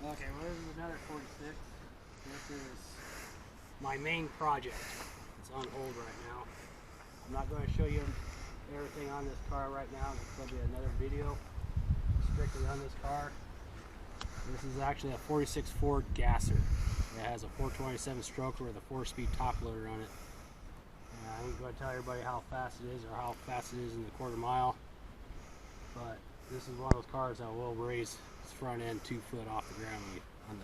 Okay, well, this is another 46. This is my main project. It's on hold right now. I'm not going to show you everything on this car right now. There's going to be another video strictly on this car. This is actually a 46 Ford Gasser. It has a 427 stroker with a 4-speed top loader on it. I ain't going to tell everybody how fast it is or how fast it is in the quarter mile, but this is one of those cars that will raise its front end 2 foot off the ground when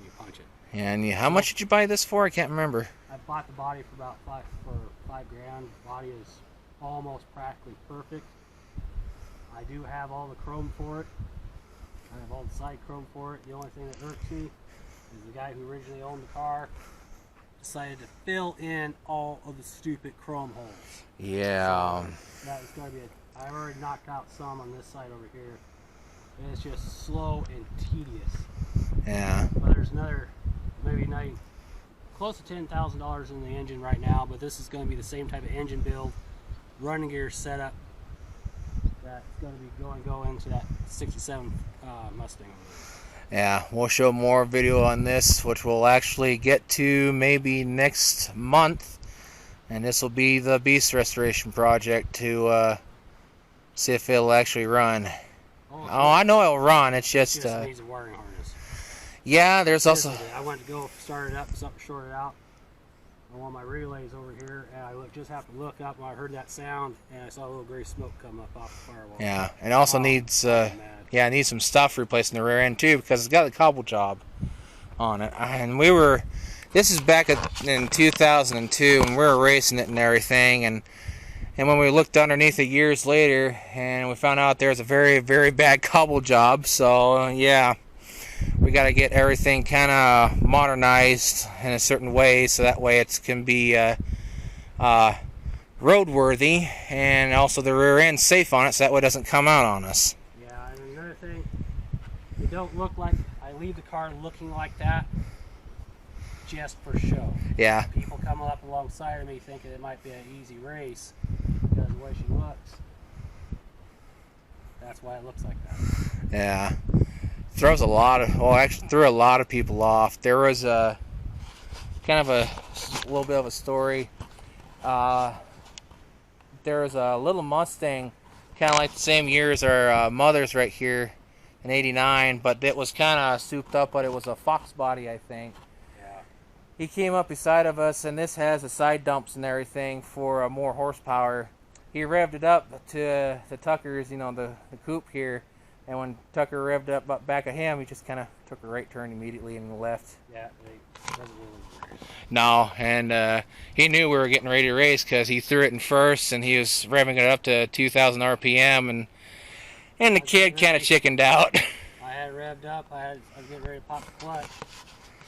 you punch it. And how much did you buy this for? I can't remember. I bought the body for about five grand. The body is almost practically perfect. I do have all the chrome for it. I have all the side chrome for it. The only thing that irks me is the guy who originally owned the car decided to fill in all of the stupid chrome holes. Yeah. So that is going to be I've already knocked out some on this side over here. And it's just slow and tedious. Yeah. But there's another, maybe close to $10,000 in the engine right now, but this is going to be the same type of engine build, running gear setup that's going to be go into that 67 Mustang. Yeah, we'll show more video on this, which we'll actually get to maybe next month, and this will be the beast restoration project to see if it'll actually run. Oh, I know it'll run. It's just needs a wiring harness. Yeah, there's also. I went to go start it up, something shorted out. I want my relays over here, and I just have to look up, and I heard that sound, and I saw a little gray smoke come up off the firewall. Yeah, and also needs it needs some stuff replaced in the rear end too, because it's got a cobble job on it. And this is back in 2002, and we were racing it and everything, and when we looked underneath it years later, and we found out there's a very, very bad cobble job. So yeah, we got to get everything kind of modernized in a certain way, so that way it can be roadworthy, and also the rear end safe on it, so that way it doesn't come out on us. Yeah, and another thing, it don't look like I leave the car looking like that just for show. Yeah. People come up alongside of me thinking it might be an easy race because of the way she looks. That's why it looks like that. Yeah. Throws a lot of, actually threw a lot of people off. There was a kind of a little bit of a story. There was a little Mustang, kind of like the same year as our mother's right here in '89, but it was kind of souped up, but it was a Fox body, I think. Yeah. He came up beside of us, and this has the side dumps and everything for more horsepower. He revved it up to Tucker's, the coupe here. And when Tucker revved up back at him, he just kind of took a right turn immediately and left. Yeah, it doesn't really work. No, and he knew we were getting ready to race because he threw it in first, and he was revving it up to 2,000 RPM, and the kid kind of chickened out. I had it revved up. I was getting ready to pop the clutch.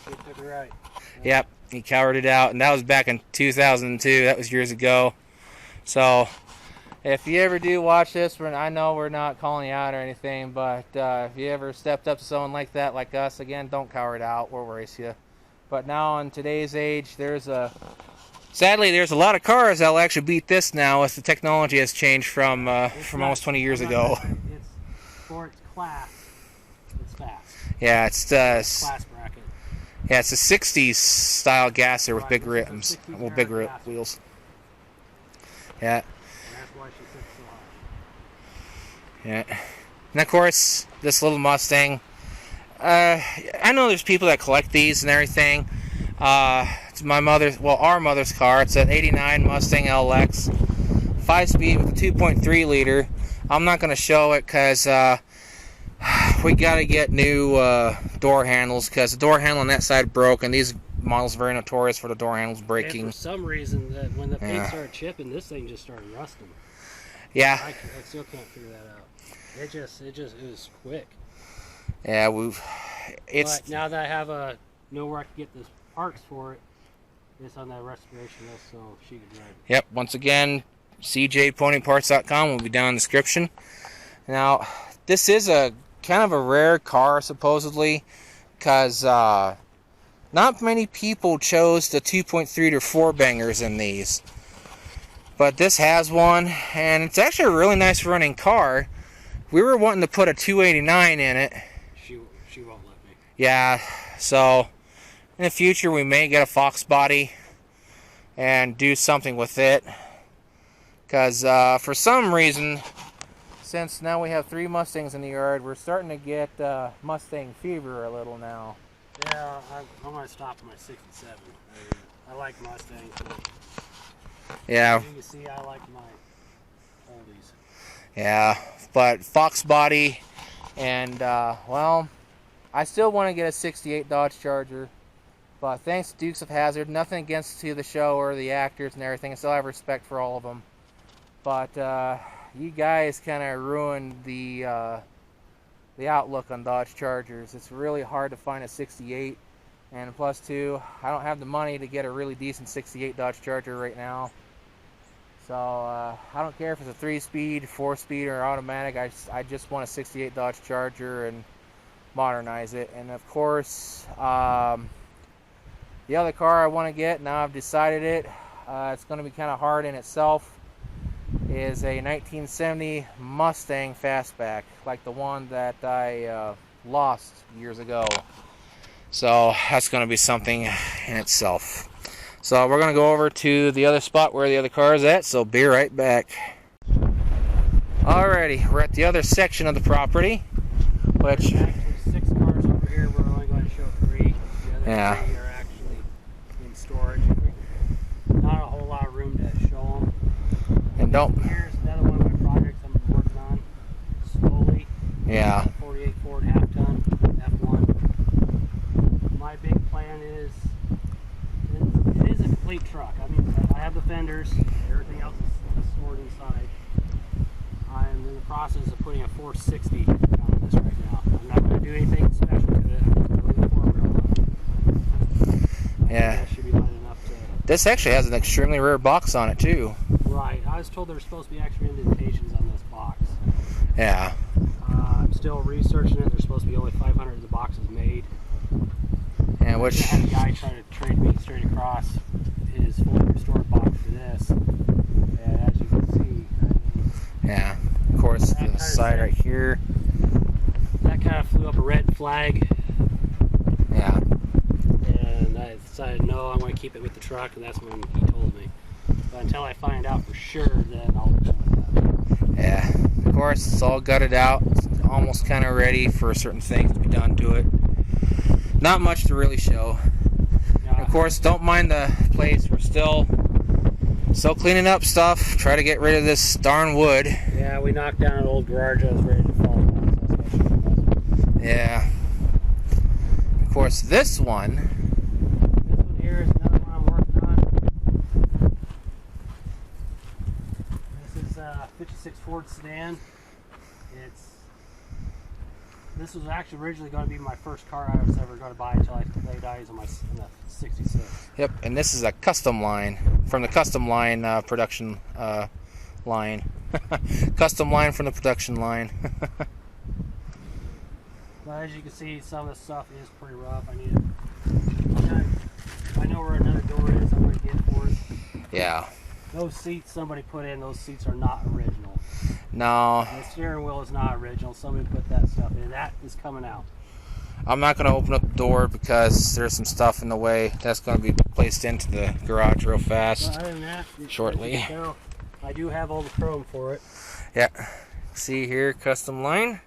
He took it right. Yep, he cowered it out, and that was back in 2002. That was years ago. So if you ever do watch this, I know we're not calling you out or anything, but if you ever stepped up to someone like that, like us, again, don't cower it out. We'll race you. But now in today's age, sadly, there's a lot of cars that'll actually beat this now, as the technology has changed from almost 20 years ago. It's for its class. It's fast. Yeah, it's Class bracket. Yeah, it's a '60s style gasser with big rims, big wheels. Yeah. Yeah, and of course, this little Mustang. I know there's people that collect these and everything. It's our mother's car. It's an '89 Mustang LX, 5-speed with a 2.3 liter. I'm not going to show it because we got to get new door handles, because the door handle on that side broke, and these models are very notorious for the door handles breaking. And for some reason, when the paint started chipping, this thing just started rusting. Yeah. I still can't figure that out. It was quick. Yeah, but now that I have know where I can get the parts for it, it's on that restoration list, so she can drive it. Yep. Once again, cjponyparts.com will be down in the description. Now, this is a kind of a rare car, supposedly, because not many people chose the 2.3 to 4 bangers in these. But this has one, and it's actually a really nice running car. We were wanting to put a 289 in it. She won't let me. Yeah, so in the future we may get a Fox body and do something with it, because for some reason, since now we have 3 Mustangs in the yard, we're starting to get Mustang fever a little now. Yeah, I'm going to stop at my 67. I like Mustangs. Yeah. As you can see, I like my oldies. Yeah, but Fox body, and well, I still want to get a 68 Dodge Charger, but thanks to Dukes of Hazzard, nothing against to the show or the actors and everything, I still have respect for all of them. But you guys kind of ruined the outlook on Dodge Chargers. It's really hard to find a 68, and plus two, I don't have the money to get a really decent 68 Dodge Charger right now. So I don't care if it's a 3-speed, 4-speed, or automatic. I just want a 68 Dodge Charger and modernize it. And of course, the other car I want to get, now I've decided it, it's going to be kind of hard in itself, is a 1970 Mustang Fastback, like the one that I lost years ago. So that's going to be something in itself. So we're going to go over to the other spot where the other car is at, so be right back. Alrighty, we're at the other section of the property, which... There's actually 6 cars over here, we're only going to show 3. The other 3 are actually in storage. Not a whole lot of room to show them. And don't... Here's another one of my projects I'm working on slowly. Yeah. 48 Ford half-ton F1. My big plan is... It is a complete truck. I mean, I have the fenders, everything else is stored inside. I'm in the process of putting a 460 on this right now. I'm not going to do anything special to it. I'm just going to leave the 4-wheel on. Yeah. That should be light enough to... This actually has an extremely rare box on it, too. Right. I was told there's supposed to be extra indentations on this box. Yeah. I'm still researching it. There's supposed to be only 500 of the boxes made. And which... I had a guy try to trade me straight across his fully restored box for this. And as you can see, yeah, of course, the side right here. That kind of flew up a red flag. Yeah. And I decided, no, I'm going to keep it with the truck, and that's when he told me. But until I find out for sure, then I'll go with that. Yeah. Of course, it's all gutted out. It's almost kind of ready for certain things to be done to it. Not much to really show. And of course, don't mind the place. We're still cleaning up stuff. Try to get rid of this darn wood. Yeah, we knocked down an old garage that was ready to fall down. Yeah. Of course, this one here is another one I'm working on. This is a 56 Ford sedan. This was actually originally going to be my first car I was ever going to buy until I laid eyes on the 66. Yep, and this is a custom line from the custom line production line. Custom line from the production line. But as you can see, some of the stuff is pretty rough. I know where another door is. I'm going to get for it. Yeah. Those seats somebody put in, those seats are not original. No. The steering wheel is not original. Somebody put that stuff in. That is coming out. I'm not going to open up the door because there's some stuff in the way. That's going to be placed into the garage real fast. Well, other than that, shortly. I do have all the chrome for it. Yeah. See here, custom line.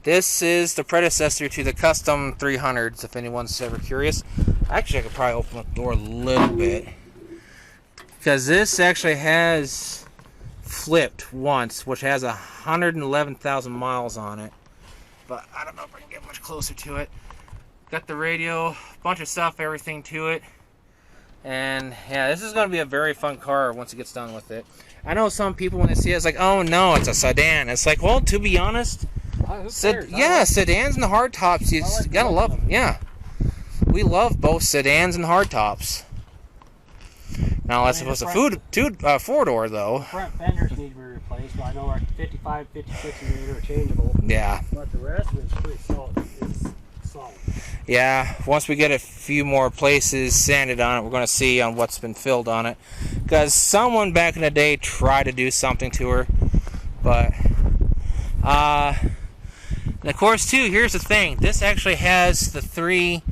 This is the predecessor to the custom 300s, if anyone's ever curious. Actually, I could probably open up the door a little bit, because this actually has flipped once, which has 111,000 miles on it. But I don't know if I can get much closer to it. Got the radio, bunch of stuff, everything to it. And yeah, this is going to be a very fun car once it gets done with it. I know some people, when they see it, it's like, oh no, it's a sedan. It's like, well, to be honest, sedans and the hardtops, you gotta love them. Yeah, we love both sedans and hardtops. Now that's supposed to 4-door though. The front fenders need to be replaced, but I know like 55, 56 millimeter are changeable. Yeah. But the rest of it's pretty solid. It's solid. Yeah, once we get a few more places sanded on it, we're going to see on what's been filled on it. Because someone back in the day tried to do something to her. But, And of course, too, here's the thing. This actually has the 3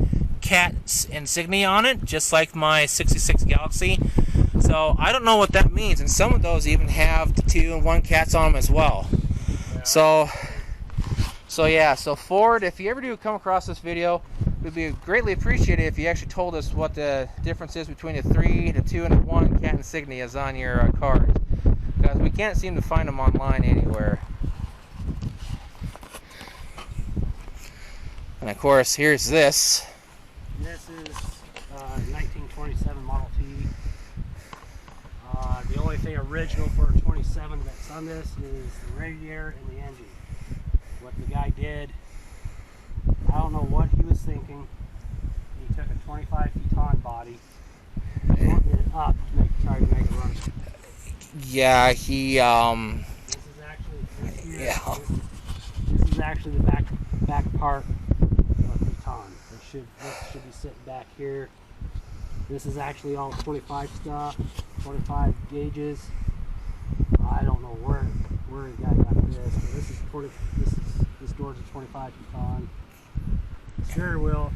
cat insignia on it, just like my 66 Galaxie. So I don't know what that means. And some of those even have the 2 and 1 cats on them as well. Yeah. So yeah. So Ford, if you ever do come across this video, it would be greatly appreciated if you actually told us what the difference is between the 3, the 2, and the 1 cat insignias on your cars, because we can't seem to find them online anywhere. And of course, here's this. This is 1927 Model T. The only thing original for a 27 that's on this is the radiator and the engine. What the guy did, I don't know what he was thinking. He took a 25 Teton body, shortened it up to try to make it run. Yeah, he This is actually this is actually the back part of the Teton. This should be sitting back here. This is actually all 25 stuff, 25 gauges. I don't know where the guy got this, but this door's a 25 Teton. The steering wheel,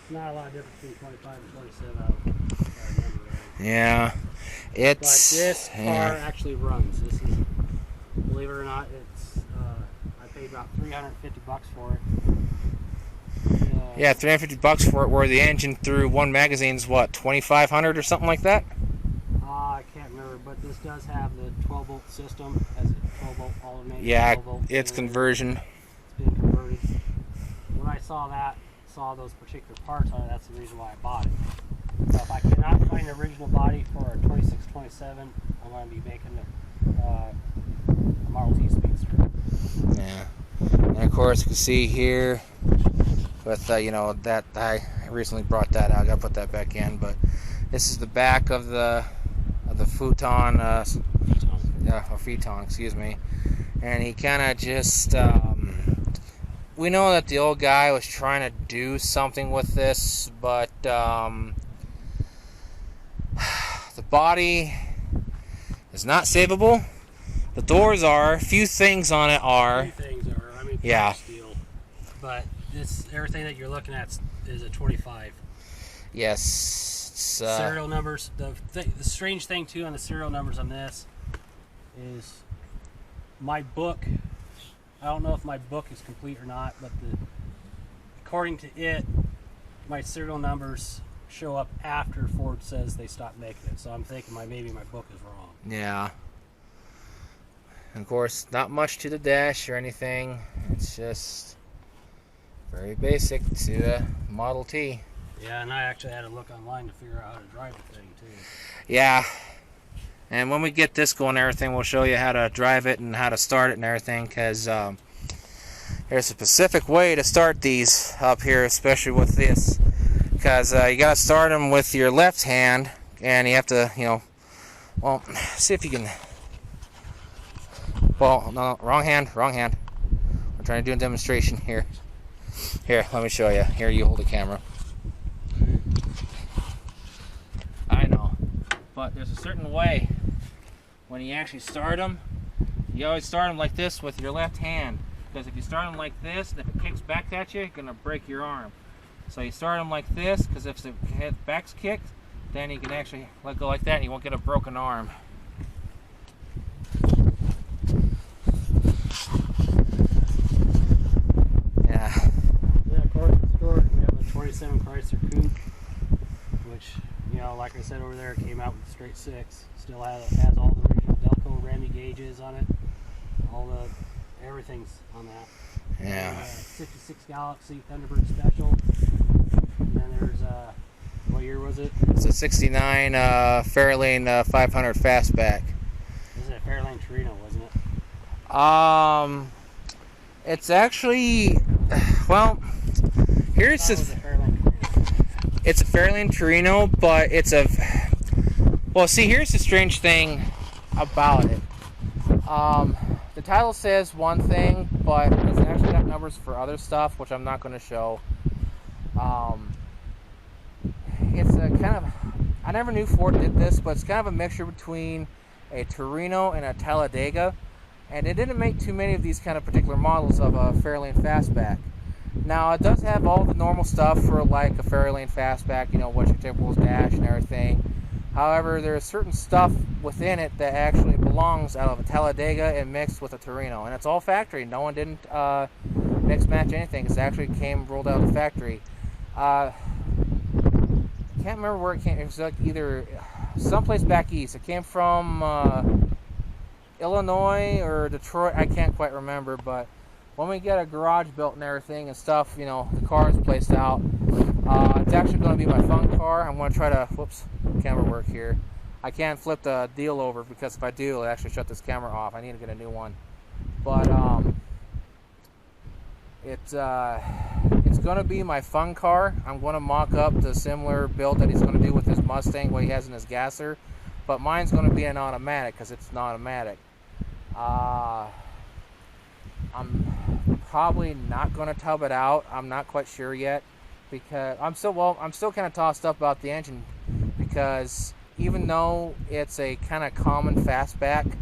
not a lot of difference between 25 and 27. I remember that. Yeah, but this car actually runs. This is, believe it or not, it's I paid about $350 for it. Yeah, $350 for it, where the engine through one magazine's what, 2,500 or something like that? I can't remember, but this does have the 12-volt system, as a 12-volt alternator. Yeah, it's conversion. It's been converted. When I saw those particular parts on it, that's the reason why I bought it. So if I cannot find the original body for a 2627, I'm going to be making a Model T Speedster. Yeah, and of course you can see here with you know, that I recently brought that out. I got to put that back in, but this is the back of the futon, futon, excuse me. And he kind of just we know that the old guy was trying to do something with this, but the body is not savable. The doors are. A few things on it are. A few things are. I mean, yeah. Steel. But everything that you're looking at is a 25. Yes. Serial numbers. The strange thing too on the serial numbers on this is my book. I don't know if my book is complete or not, but according to it, my serial numbers show up after Ford says they stopped making it. So I'm thinking maybe my book is wrong. Yeah. And of course, not much to the dash or anything. It's just very basic to a Model T. Yeah, and I actually had to look online to figure out how to drive the thing too. Yeah. And when we get this going and everything, we'll show you how to drive it and how to start it and everything, because there's a specific way to start these up here, especially with this, because you got to start them with your left hand, and you have to, you know, well, see if you can, well, no, wrong hand. I'm trying to do a demonstration here. Here, let me show you. Here, you hold the camera. I know, but there's a certain way when you actually start them. You always start them like this with your left hand, because if you start them like this, and if it kicks back at you, you're going to break your arm. So you start them like this, because if the back's kicked, then you can actually let go like that and you won't get a broken arm. Yeah. Yeah, according to the store, we have a 27 Chrysler Coupe, which, you know, like I said over there, it came out with a straight 6. Still has all the original Delco Remy gauges on it. Everything's on that. Yeah. 66 Galaxie Thunderbird Special. And then there's what year was it? It's a 69 Fairlane 500 Fastback. This is a Fairlane Torino, wasn't it? It's actually, well, here's the. It's a Fairlane Torino, but it's a. Well, see, here's the strange thing about it. The title says one thing, but it's actually got numbers for other stuff, which I'm not going to show. It's a kind of, I never knew Ford did this, but it's kind of a mixture between a Torino and a Talladega. and it didn't make too many of these kind of particular models of a Fairlane Fastback. Now, it does have all the normal stuff for like a Fairlane Fastback, you know, what your typical dash and everything. However, there's certain stuff within it that actually belongs out of a Talladega and mixed with a Torino, and it's all factory. No one didn't mix match anything. It actually came rolled out of the factory. I can't remember where it came. It was like either someplace back east. It came from Illinois or Detroit. I can't quite remember, but when we get a garage built and everything and stuff, you know, the car is placed out. It's actually going to be my fun car. I'm going to try to, whoops, camera work here. I can't flip the deal over because if I do, it'll actually shut this camera off. I need to get a new one. But it's going to be my fun car. I'm going to mock up the similar build that he's going to do with his Mustang, what he has in his gasser. But mine's going to be an automatic because it's an automatic. I'm probably not going to tub it out. I'm not quite sure yet because I'm still kind of tossed up about the engine because even though it's a kind of common fastback,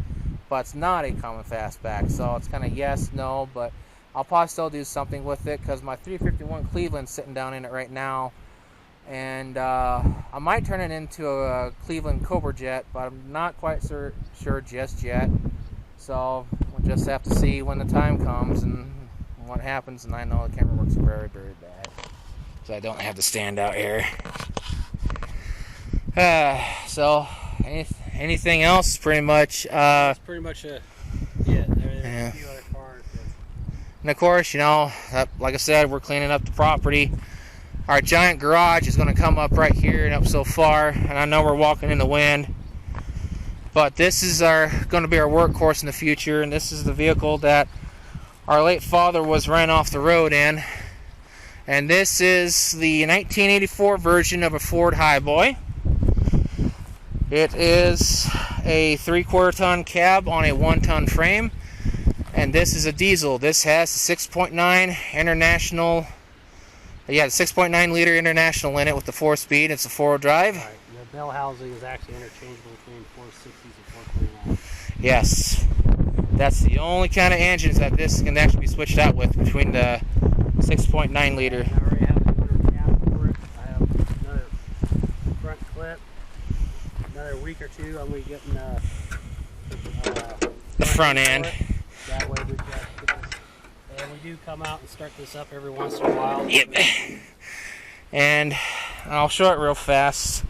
but it's not a common fastback, so it's kind of yes, no, but I'll probably still do something with it because my 351 Cleveland's sitting down in it right now, and I might turn it into a Cleveland Cobra Jet, but I'm not quite sure just yet. So we'll just have to see when the time comes and what happens. And I know the camera works very, very bad, so I don't have to stand out here. So anything else? Pretty much. That's pretty much it. Yeah. There's a few other cars. And of course, you know, like I said, we're cleaning up the property. Our giant garage is going to come up right here and up so far, and I know we're walking in the wind. But this is going to be our workhorse in the future, and this is the vehicle that our late father was ran off the road in. And this is the 1984 version of a Ford Highboy. It is a 3/4 ton cab on a 1-ton frame, and this is a diesel. This has a 6.9 international, the 6.9 liter international in it with the 4-speed. It's a 4-wheel drive. Right. The bell housing is actually interchangeable between 460s and 429. Yes, that's the only kind of engines that this can actually be switched out with between the 6.9 liter. I already have another cab for it. I have another front clip. Another week or two, I'm going to be getting the front end. That way we get this. And we do come out and start this up every once in a while. Yep. And I'll show it real fast.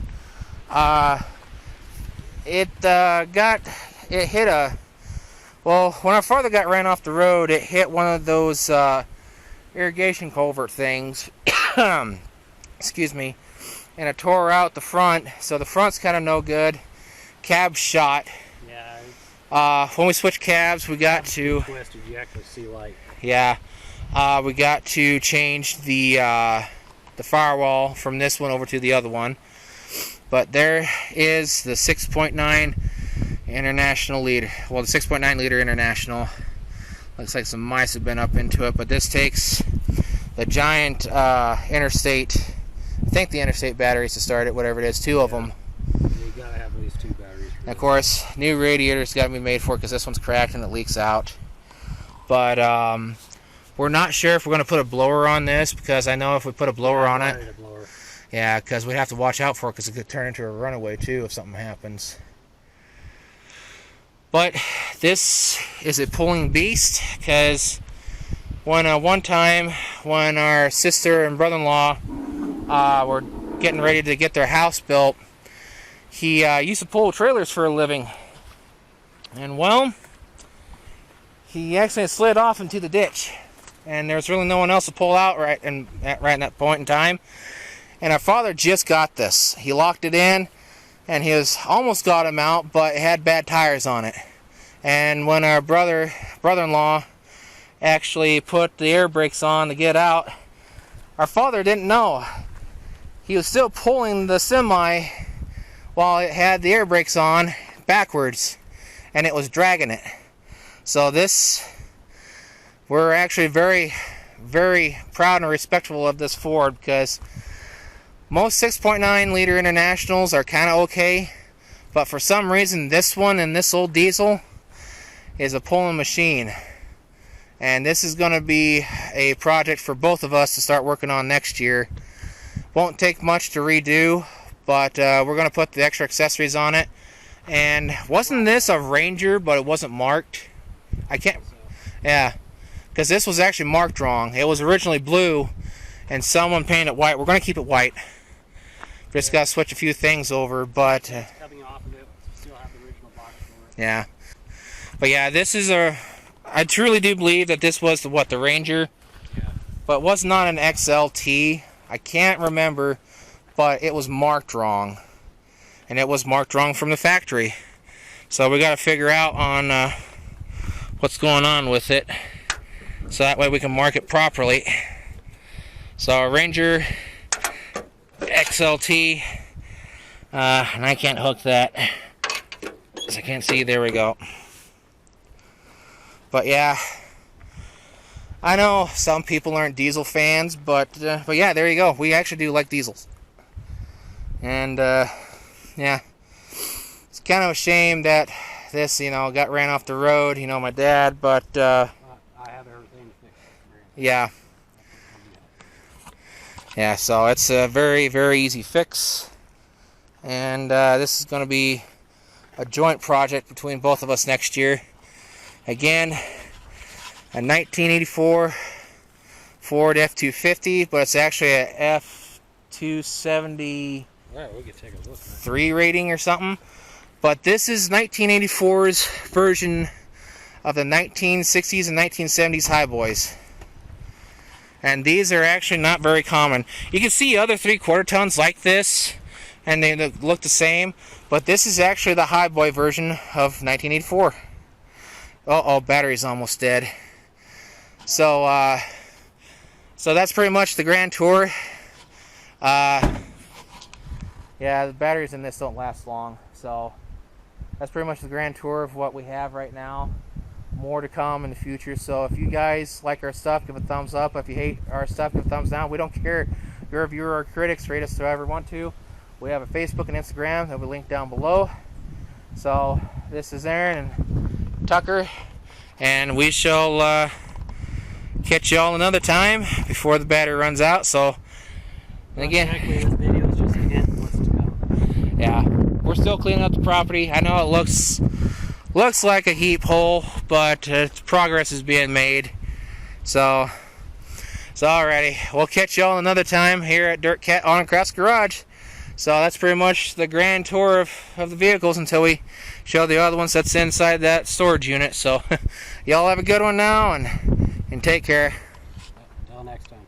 It hit a, well, when our father got ran off the road, it hit one of those irrigation culvert things. Excuse me. And it tore out the front, so the front's kind of no good. Cab shot. Yeah. When we switched cabs, we got to. Twisted, you actually see light. Yeah. We got to change the firewall from this one over to the other one. But there is the 6.9 international liter. Well, the 6.9 liter international. Looks like some mice have been up into it, but this takes the giant interstate. I think the interstate batteries to start it, whatever it is, 2 of them. You gotta have at least 2 batteries. And of course, new radiators got to be made for it because this one's cracked and it leaks out. But we're not sure if we're going to put a blower on this because I know if we put a blower on it, yeah, because we'd have to watch out for it because it could turn into a runaway too if something happens. But this is a pulling beast because when one time when our sister and brother-in-law were getting ready to get their house built, he used to pull trailers for a living, and well, he accidentally slid off into the ditch, and there's really no one else to pull out right in that point in time. And our father just got this. He locked it in, and he almost got him out, but it had bad tires on it. And when our brother-in-law actually put the air brakes on to get out, our father didn't know. He was still pulling the semi while it had the air brakes on backwards, and it was dragging it. So we're actually very, very proud and respectful of this Ford because most 6.9 liter internationals are kind of okay, but for some reason this one and this old diesel is a pulling machine. And this is going to be a project for both of us to start working on next year. Won't take much to redo, but we're going to put the extra accessories on it. And wasn't this a Ranger, but it wasn't marked? I can't... Yeah, because this was actually marked wrong. It was originally blue, and someone painted it white. We're going to keep it white. Just got to switch a few things over, but... coming off of it, still have the original box for it. Yeah. But yeah, this is a... I truly do believe that this was the Ranger. Yeah. But it was not an XLT. I can't remember, but it was marked wrong. And it was marked wrong from the factory. So we got to figure out on what's going on with it. So that way we can mark it properly. So Ranger XLT. And I can't hook that, because I can't see. There we go. But yeah, I know some people aren't diesel fans, but yeah, there you go. We actually do like diesels. And yeah, it's kind of a shame that this, got ran off the road. My dad, but I have everything fixed. Yeah. Yeah, so it's a very, very easy fix. And this is going to be a joint project between both of us next year. Again, a 1984 Ford F-250, but it's actually a F-273 we could take a look. rating or something. But this is 1984's version of the 1960s and 1970s Highboys. And these are actually not very common. You can see other 3/4 tons like this, and they look the same. But this is actually the Highboy version of 1984. Uh-oh, battery's almost dead. So, so that's pretty much the Grand Tour. Yeah, the batteries in this don't last long. So, that's pretty much the Grand Tour of what we have right now. More to come in the future. So, if you guys like our stuff, give a thumbs up. If you hate our stuff, give a thumbs down. We don't care. Your viewer or critics, rate us however you want to. We have a Facebook and Instagram that will be linked down below. So, this is Aaron and Tucker, and we shall catch you all another time before the battery runs out. So, and again, this video is just again what's to come. Yeah, we're still cleaning up the property. I know it looks like a heap hole, but progress is being made. So alrighty, we'll catch you all another time here at DirtCat on Across Garage. So that's pretty much the grand tour of the vehicles until we show the other ones that's inside that storage unit. So y'all have a good one now, and take care. Until next time.